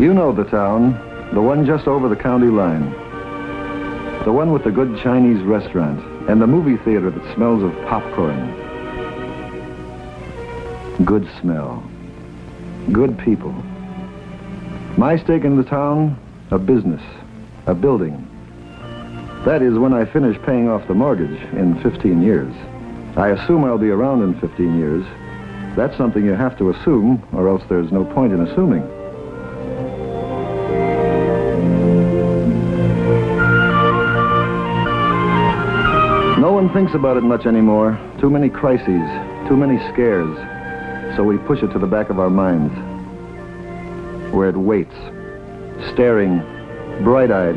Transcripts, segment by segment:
You know the town, the one just over the county line. The one with the good Chinese restaurant and the movie theater that smells of popcorn. Good smell. Good people. My stake in the town, a business, a building. That is when I finish paying off the mortgage in 15 years. I assume I'll be around in 15 years. That's something you have to assume, or else there's no point in assuming. No one thinks about it much anymore. Too many crises, too many scares. So we push it to the back of our minds, where it waits, staring, bright-eyed,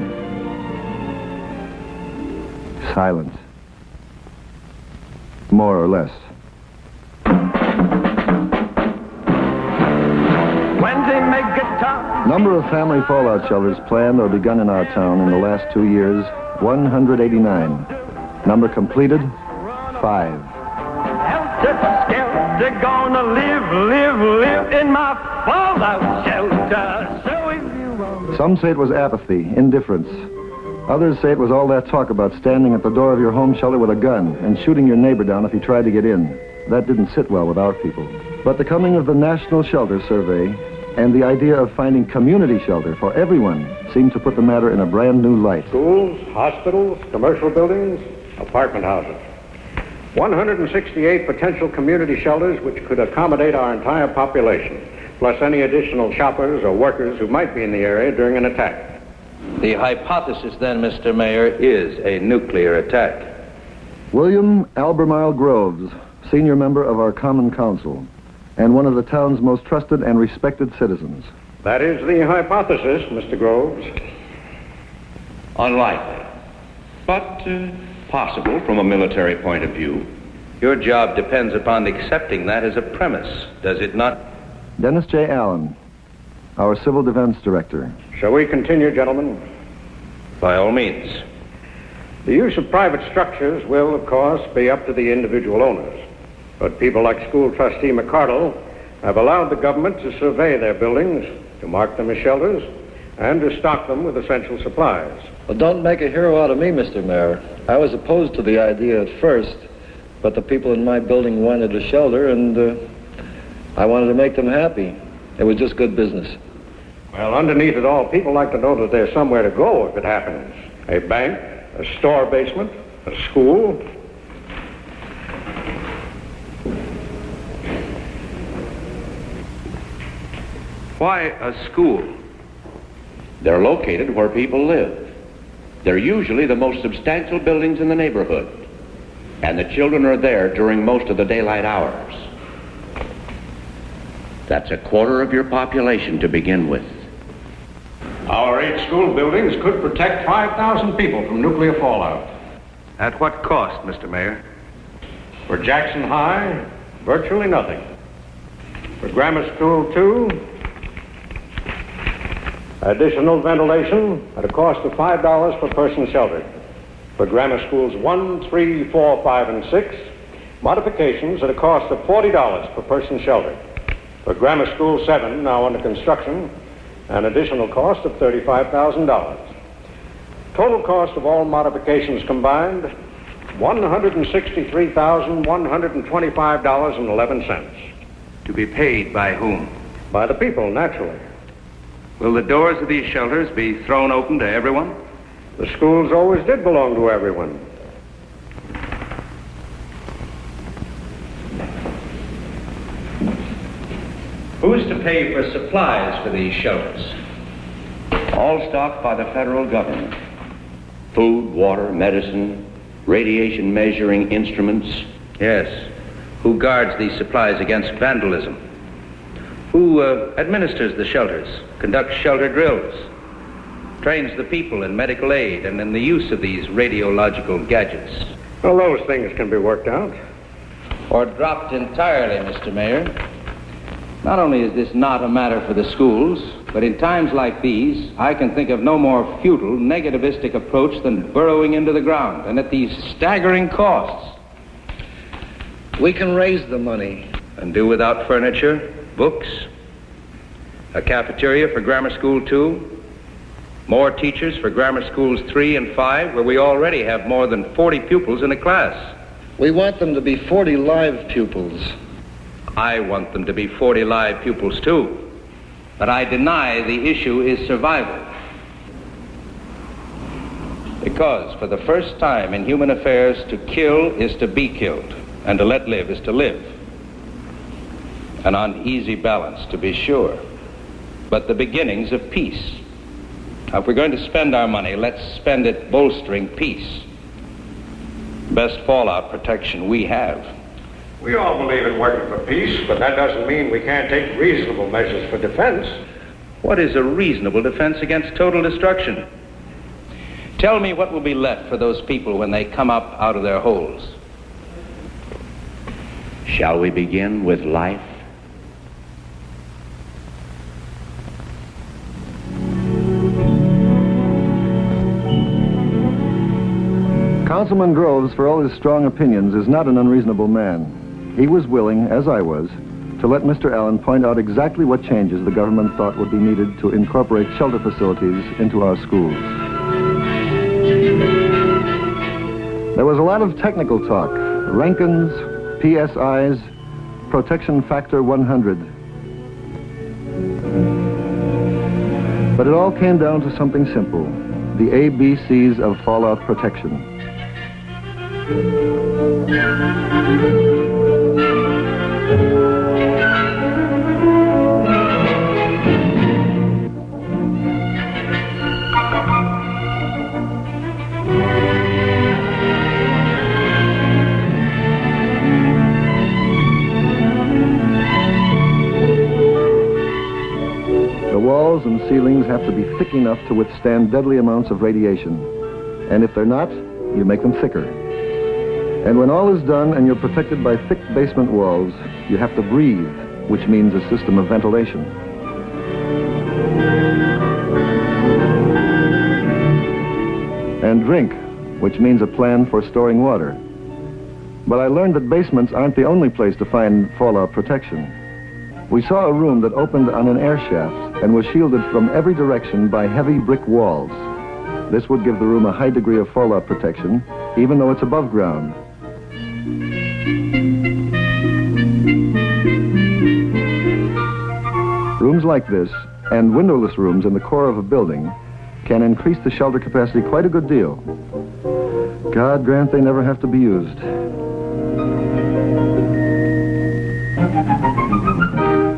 silent, more or less. Number of family fallout shelters planned or begun in our town in the last 2 years, 189. Number completed, 5. They're gonna live in my fallout shelter. So if you want... Some say it was apathy, indifference. Others say it was all that talk about standing at the door of your home shelter with a gun and shooting your neighbor down if he tried to get in. That didn't sit well with our people. But the coming of the National Shelter Survey and the idea of finding community shelter for everyone seemed to put the matter in a brand new light. Schools, hospitals, commercial buildings, apartment houses. 168 potential community shelters which could accommodate our entire population, plus any additional shoppers or workers who might be in the area during an attack. The hypothesis then, Mr. Mayor, is a nuclear attack. William Albemarle Groves, senior member of our Common Council, and one of the town's most trusted and respected citizens. That is the hypothesis, Mr. Groves. Unlikely, but possible from a military point of view. Your job depends upon accepting that as a premise, does it not? Dennis J. Allen, our Civil Defense Director. Shall we continue, gentlemen? By all means. The use of private structures will, of course, be up to the individual owners. But people like School Trustee McCardle have allowed the government to survey their buildings, to mark them as shelters, and to stock them with essential supplies. Well, don't make a hero out of me, Mr. Mayor. I was opposed to the idea at first, but the people in my building wanted a shelter, and I wanted to make them happy. It was just good business. Well, underneath it all, people like to know that there's somewhere to go if it happens. A bank, a store basement, a school. Why a school? They're located where people live. They're usually the most substantial buildings in the neighborhood, and the children are there during most of the daylight hours. That's a quarter of your population to begin with. Our 8 school buildings could protect 5,000 people from nuclear fallout. At what cost, Mr. Mayor? For Jackson High, virtually nothing. For Grammar School 2, additional ventilation at a cost of $5 per person sheltered. For Grammar Schools 1, 3, 4, 5, and 6, modifications at a cost of $40 per person sheltered. For Grammar School 7, now under construction, an additional cost of $35,000. Total cost of all modifications combined, $163,125.11. To be paid by whom? By the people, naturally. Will the doors of these shelters be thrown open to everyone? The schools always did belong to everyone. Who's to pay for supplies for these shelters? All stocked by the federal government. Food, water, medicine, radiation measuring instruments. Yes. Who guards these supplies against vandalism? Who administers the shelters, conducts shelter drills, trains the people in medical aid and in the use of these radiological gadgets? Well, those things can be worked out. Or dropped entirely, Mr. Mayor. Not only is this not a matter for the schools, but in times like these, I can think of no more futile, negativistic approach than burrowing into the ground, and at these staggering costs. We can raise the money. And do without furniture, books, a cafeteria for Grammar School 2, more teachers for Grammar Schools 3 and 5, where we already have more than 40 pupils in a class. We want them to be 40 live pupils. I want them to be 40 live pupils too. But I deny the issue is survival. Because for the first time in human affairs, to kill is to be killed, and to let live is to live. An uneasy balance, to be sure, but the beginnings of peace. Now, if we're going to spend our money, let's spend it bolstering peace. Best fallout protection we have. We all believe in working for peace, but that doesn't mean we can't take reasonable measures for defense. What is a reasonable defense against total destruction? Tell me what will be left for those people when they come up out of their holes. Shall we begin with life? Councilman Groves, for all his strong opinions, is not an unreasonable man. He was willing, as I was, to let Mr. Allen point out exactly what changes the government thought would be needed to incorporate shelter facilities into our schools. There was a lot of technical talk, Rankins, PSIs, protection factor 100. But it all came down to something simple, the ABCs of fallout protection. The walls and ceilings have to be thick enough to withstand deadly amounts of radiation. And if they're not, you make them thicker. And when all is done and you're protected by thick basement walls, you have to breathe, which means a system of ventilation. And drink, which means a plan for storing water. But I learned that basements aren't the only place to find fallout protection. We saw a room that opened on an air shaft and was shielded from every direction by heavy brick walls. This would give the room a high degree of fallout protection, even though it's above ground. Rooms like this, and windowless rooms in the core of a building, can increase the shelter capacity quite a good deal. God grant they never have to be used.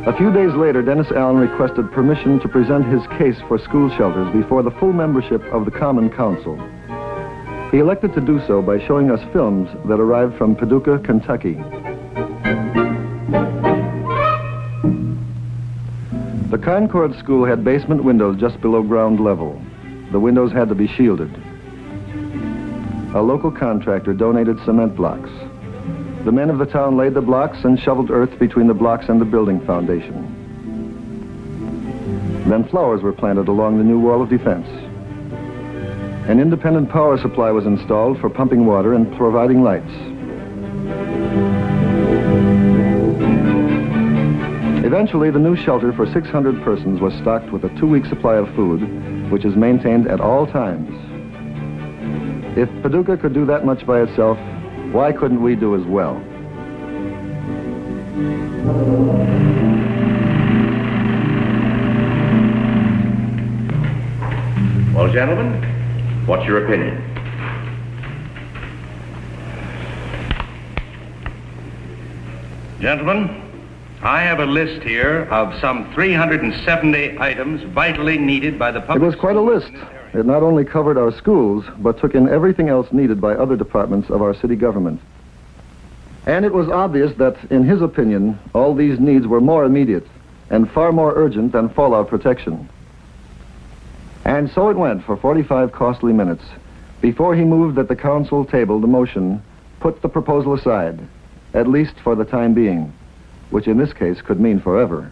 A few days later, Dennis Allen requested permission to present his case for school shelters before the full membership of the Common Council. He elected to do so by showing us films that arrived from Paducah, Kentucky. The Concord School had basement windows just below ground level. The windows had to be shielded. A local contractor donated cement blocks. The men of the town laid the blocks and shoveled earth between the blocks and the building foundation. Then flowers were planted along the new wall of defense. An independent power supply was installed for pumping water and providing lights. Eventually, the new shelter for 600 persons was stocked with a 2-week supply of food, which is maintained at all times. If Paducah could do that much by itself, why couldn't we do as well? Well, gentlemen, what's your opinion? Gentlemen, I have a list here of some 370 items vitally needed by the public. It was quite a list. It not only covered our schools, but took in everything else needed by other departments of our city government. And it was obvious that, in his opinion, all these needs were more immediate and far more urgent than fallout protection. And so it went for 45 costly minutes before he moved that the council table the motion, put the proposal aside, at least for the time being, which in this case could mean forever.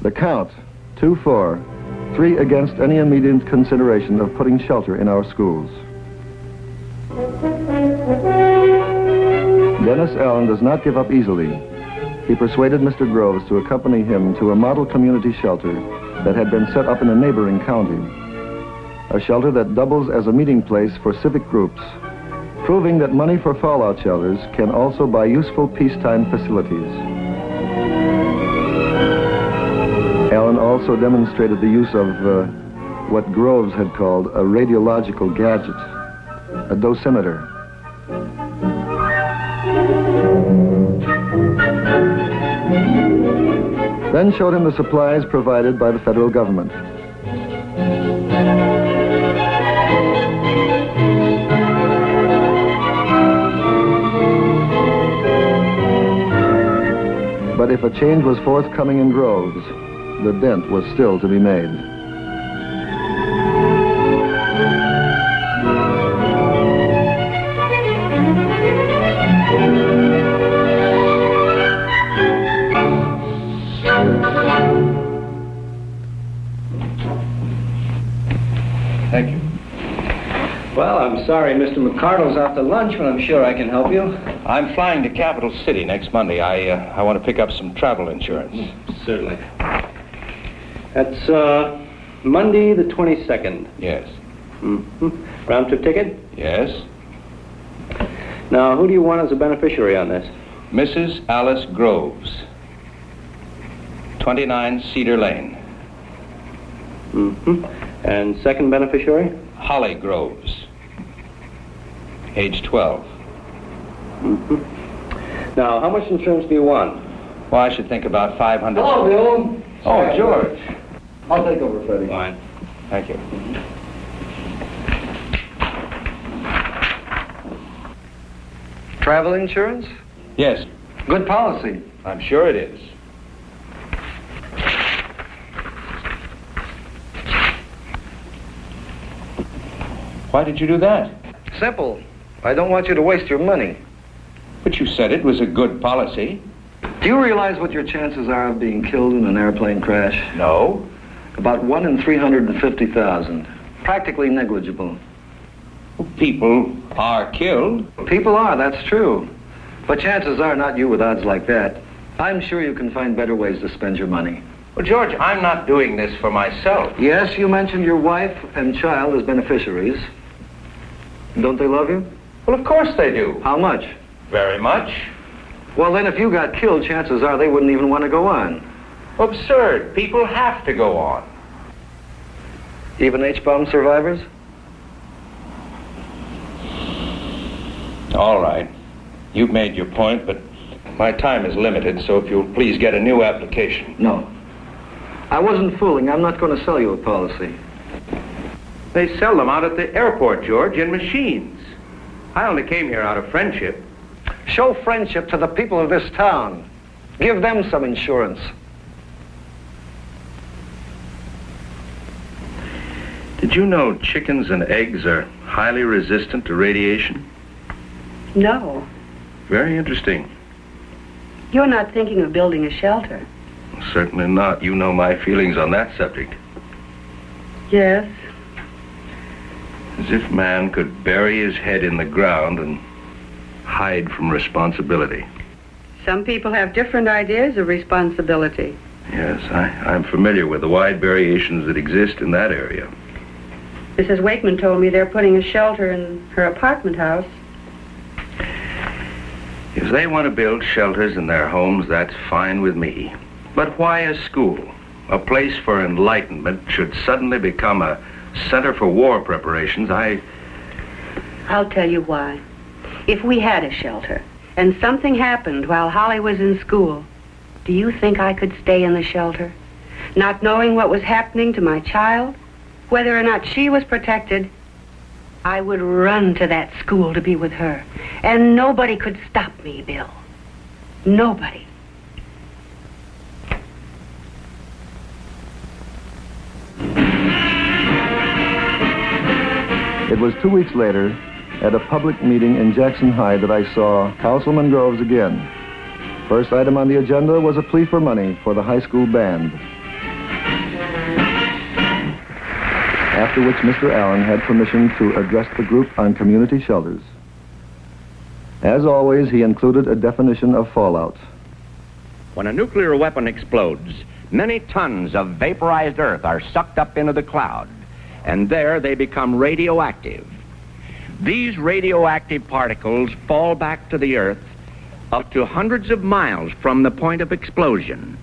The count, 2-4, 3 against any immediate consideration of putting shelter in our schools. Dennis Allen does not give up easily. he persuaded Mr. Groves to accompany him to a model community shelter that had been set up in a neighboring county. A shelter that doubles as a meeting place for civic groups, proving that money for fallout shelters can also buy useful peacetime facilities. Allen also demonstrated the use of what Groves had called a radiological gadget, a dosimeter. Then showed him the supplies provided by the federal government. But if a change was forthcoming in Groves, the dent was still to be made. Thank you. Well, I'm sorry Mr. McCardle's out to lunch, but I'm sure I can help you. I'm flying to Capital City next Monday. I want to pick up some travel insurance. Certainly. That's Monday the 22nd. Yes. Mm-hmm. Round trip ticket? Yes. Now, who do you want as a beneficiary on this? Mrs. Alice Groves, 29 Cedar Lane. Mm-hmm. And second beneficiary? Holly Groves, age 12. Mm-hmm. Now, how much insurance do you want? Well, I should think about 500. Hello, Bill. Oh, George. I'll take over, Freddie. Fine. Thank you. Travel insurance? Yes, Good policy. I'm sure it is. Why did you do that? Simple. I don't want you to waste your money. But you said it was a good policy. Do you realize what your chances are of being killed in an airplane crash? No. About 1 in 350,000. Practically negligible. People are killed. People are, that's true. But chances are not you with odds like that. I'm sure you can find better ways to spend your money. Well, George, I'm not doing this for myself. Yes, you mentioned your wife and child as beneficiaries. Don't they love you? Well, of course they do. How much? Very much. Well, then if you got killed, chances are they wouldn't even want to go on. Absurd. People have to go on. Even H-bomb survivors? All right. You've made your point, but my time is limited, so if you'll please get a new application. No. I wasn't fooling. I'm not going to sell you a policy. They sell them out at the airport, George, in machines. I only came here out of friendship. Show friendship to the people of this town. Give them some insurance. Did you know chickens and eggs are highly resistant to radiation? No. Very interesting. You're not thinking of building a shelter. Certainly not. You know my feelings on that subject. Yes. As if man could bury his head in the ground and hide from responsibility. Some people have different ideas of responsibility. Yes, I'm familiar with the wide variations that exist in that area. Mrs. Wakeman told me they're putting a shelter in her apartment house. If they want to build shelters in their homes, that's fine with me. But why a school? A place for enlightenment should suddenly become a center for war preparations. I'll tell you why. If we had a shelter and something happened while Holly was in school, do you think I could stay in the shelter? Not knowing what was happening to my child, whether or not she was protected, I would run to that school to be with her. And nobody could stop me, Bill. Nobody. It was 2 weeks later, at a public meeting in Jackson High, that I saw Councilman Groves again. First item on the agenda was a plea for money for the high school band. After which Mr. Allen had permission to address the group on community shelters. As always, he included a definition of fallout. When a nuclear weapon explodes, many tons of vaporized earth are sucked up into the cloud, and there they become radioactive. These radioactive particles fall back to the earth up to hundreds of miles from the point of explosion,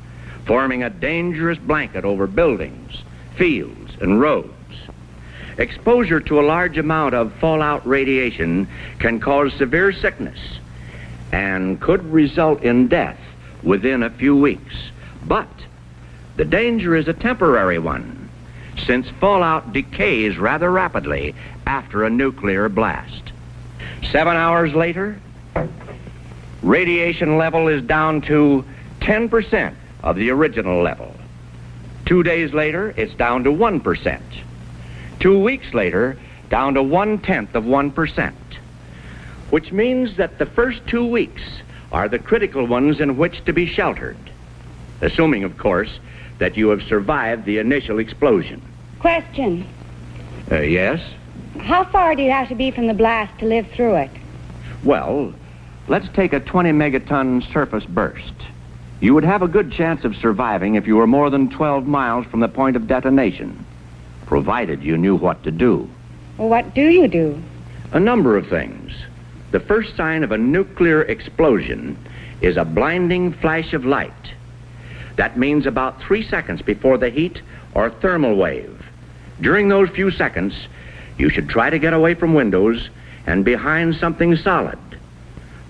forming a dangerous blanket over buildings, fields, and roads. Exposure to a large amount of fallout radiation can cause severe sickness and could result in death within a few weeks. But the danger is a temporary one, since fallout decays rather rapidly after a nuclear blast. 7 hours later, radiation level is down to 10% of the original level. 2 days later, it's down to 1%. 2 weeks later, down to 1/10 of 1%, which means that the first 2 weeks are the critical ones in which to be sheltered, assuming, of course, that you have survived the initial explosion. Question. Yes? How far do you have to be from the blast to live through it? Well, let's take a 20 megaton surface burst. You would have a good chance of surviving if you were more than 12 miles from the point of detonation, provided you knew what to do. Well, what do you do? A number of things. The first sign of a nuclear explosion is a blinding flash of light. That means about 3 seconds before the heat or thermal wave. During those few seconds, you should try to get away from windows and behind something solid.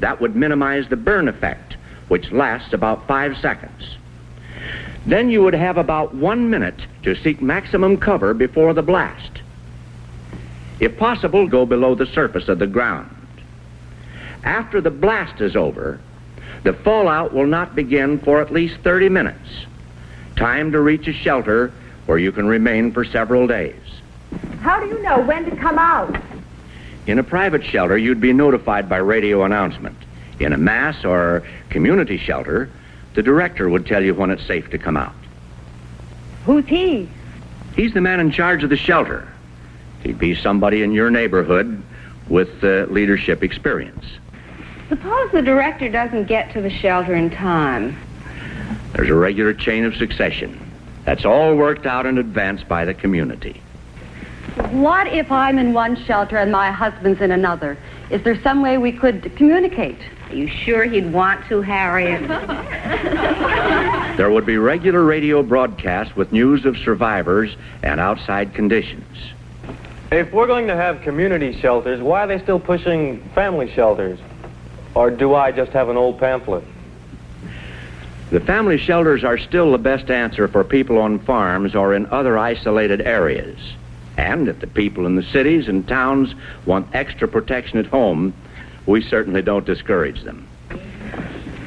That would minimize the burn effect, which lasts about 5 seconds. Then you would have about 1 minute to seek maximum cover before the blast. If possible, go below the surface of the ground. After the blast is over, the fallout will not begin for at least 30 minutes. Time to reach a shelter where you can remain for several days. How do you know when to come out? In a private shelter, you'd be notified by radio announcement. In a mass or community shelter, the director would tell you when it's safe to come out. Who's he? He's the man in charge of the shelter. He'd be somebody in your neighborhood with leadership experience. Suppose the director doesn't get to the shelter in time. There's a regular chain of succession. That's all worked out in advance by the community. What if I'm in one shelter and my husband's in another? Is there some way we could communicate? Are you sure he'd want to, Harriet? There would be regular radio broadcasts with news of survivors and outside conditions. If we're going to have community shelters, why are they still pushing family shelters? Or do I just have an old pamphlet? The family shelters are still the best answer for people on farms or in other isolated areas. And if the people in the cities and towns want extra protection at home, we certainly don't discourage them.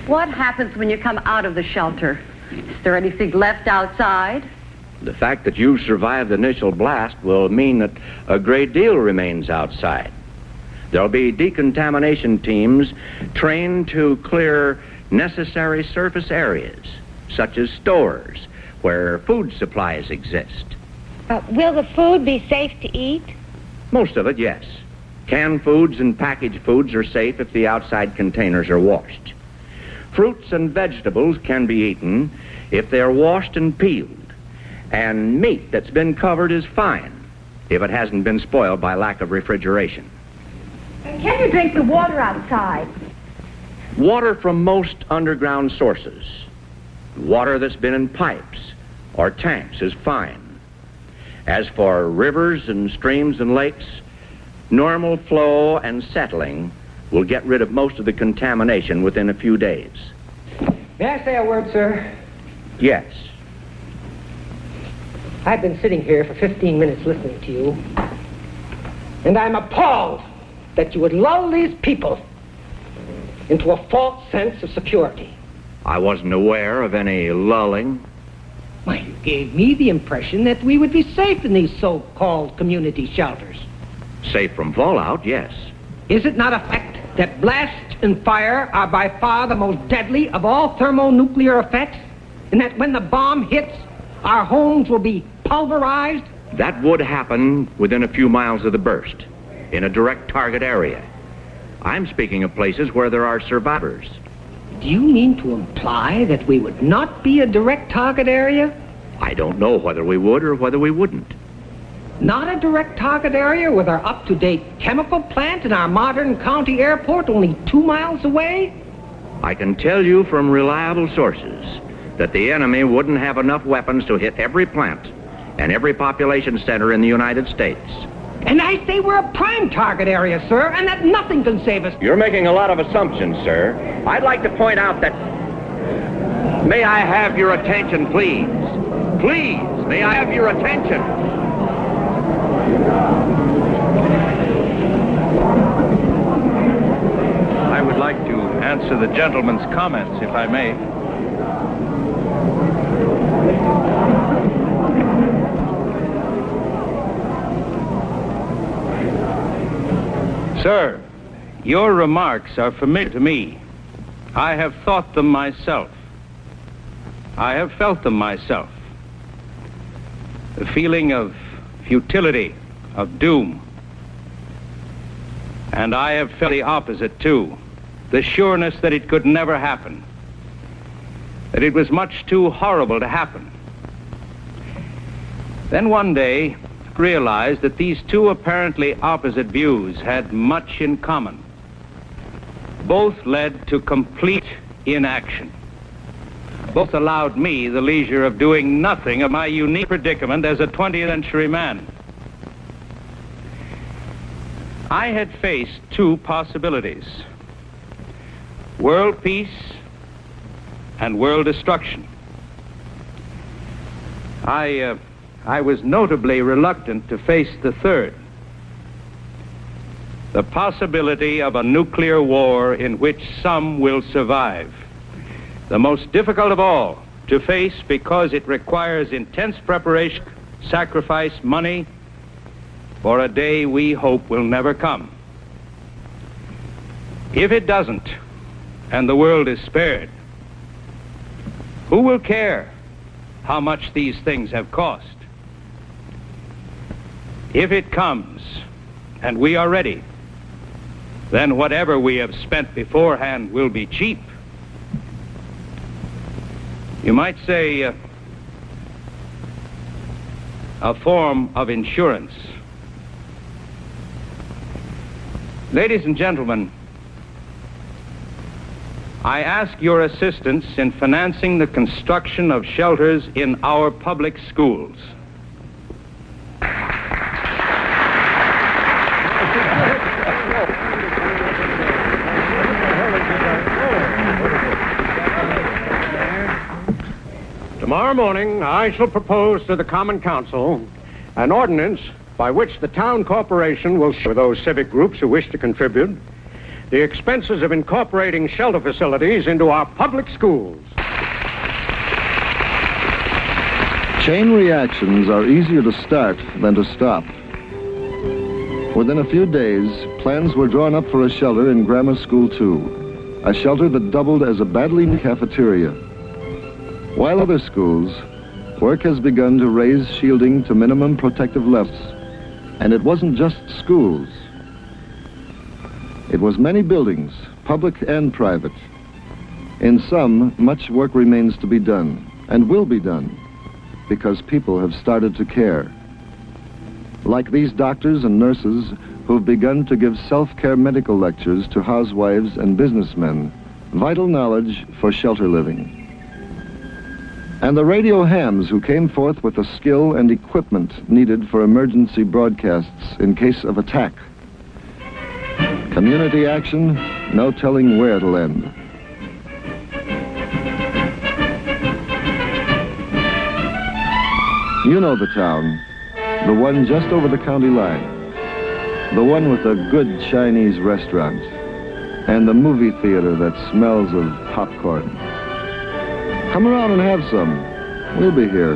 What happens when you come out of the shelter? Is there anything left outside? The fact that you've survived the initial blast will mean that a great deal remains outside. There'll be decontamination teams trained to clear necessary surface areas, such as stores where food supplies exist. Will the food be safe to eat? Most of it, yes. Canned foods and packaged foods are safe if the outside containers are washed. Fruits and vegetables can be eaten if they are washed and peeled. And meat that's been covered is fine if it hasn't been spoiled by lack of refrigeration. Can you drink the water outside? Water from most underground sources. Water that's been in pipes or tanks is fine. As for rivers and streams and lakes, normal flow and settling will get rid of most of the contamination within a few days. May I say a word, sir? Yes. I've been sitting here for 15 minutes listening to you, and I'm appalled that you would lull these people into a false sense of security. I wasn't aware of any lulling. Why, you gave me the impression that we would be safe in these so-called community shelters. Safe from fallout, yes. Is it not a fact that blast and fire are by far the most deadly of all thermonuclear effects? And that when the bomb hits, our homes will be pulverized? That would happen within a few miles of the burst, in a direct target area. I'm speaking of places where there are survivors. Do you mean to imply that we would not be a direct target area? I don't know whether we would or whether we wouldn't. Not a direct target area with our up-to-date chemical plant and our modern county airport only 2 miles away? I can tell you from reliable sources that the enemy wouldn't have enough weapons to hit every plant and every population center in the United States. And I say we're a prime target area, sir, and that nothing can save us. You're making a lot of assumptions, sir. I'd like to point out that... May I have your attention, please? Please, may I have your attention? I would like to answer the gentleman's comments, if I may. Sir, your remarks are familiar to me. I have thought them myself. I have felt them myself. The feeling of futility, of doom. And I have felt the opposite, too. The sureness that it could never happen. That it was much too horrible to happen. Then one day, realized that these two apparently opposite views had much in common. Both led to complete inaction. Both allowed me the leisure of doing nothing of my unique predicament as a 20th century man. I had faced two possibilities: world peace and world destruction. I was notably reluctant to face the third, the possibility of a nuclear war in which some will survive. The most difficult of all to face because it requires intense preparation, sacrifice, money, for a day we hope will never come. If it doesn't, and the world is spared, who will care how much these things have cost? If it comes, and we are ready, then whatever we have spent beforehand will be cheap. You might say a form of insurance. Ladies and gentlemen, I ask your assistance in financing the construction of shelters in our public schools. Tomorrow morning, I shall propose to the Common Council an ordinance by which the town corporation will share with those civic groups who wish to contribute the expenses of incorporating shelter facilities into our public schools. Chain reactions are easier to start than to stop. Within a few days, plans were drawn up for a shelter in Grammar School 2, a shelter that doubled as a badly needed cafeteria. While other schools, work has begun to raise shielding to minimum protective levels. And it wasn't just schools. It was many buildings, public and private. In some, much work remains to be done, and will be done, because people have started to care. Like these doctors and nurses who've begun to give self-care medical lectures to housewives and businessmen, vital knowledge for shelter living. And the radio hams who came forth with the skill and equipment needed for emergency broadcasts in case of attack. Community action, no telling where it'll end. You know the town, the one just over the county line, the one with a good Chinese restaurant, and the movie theater that smells of popcorn. Come around and have some. We'll be here.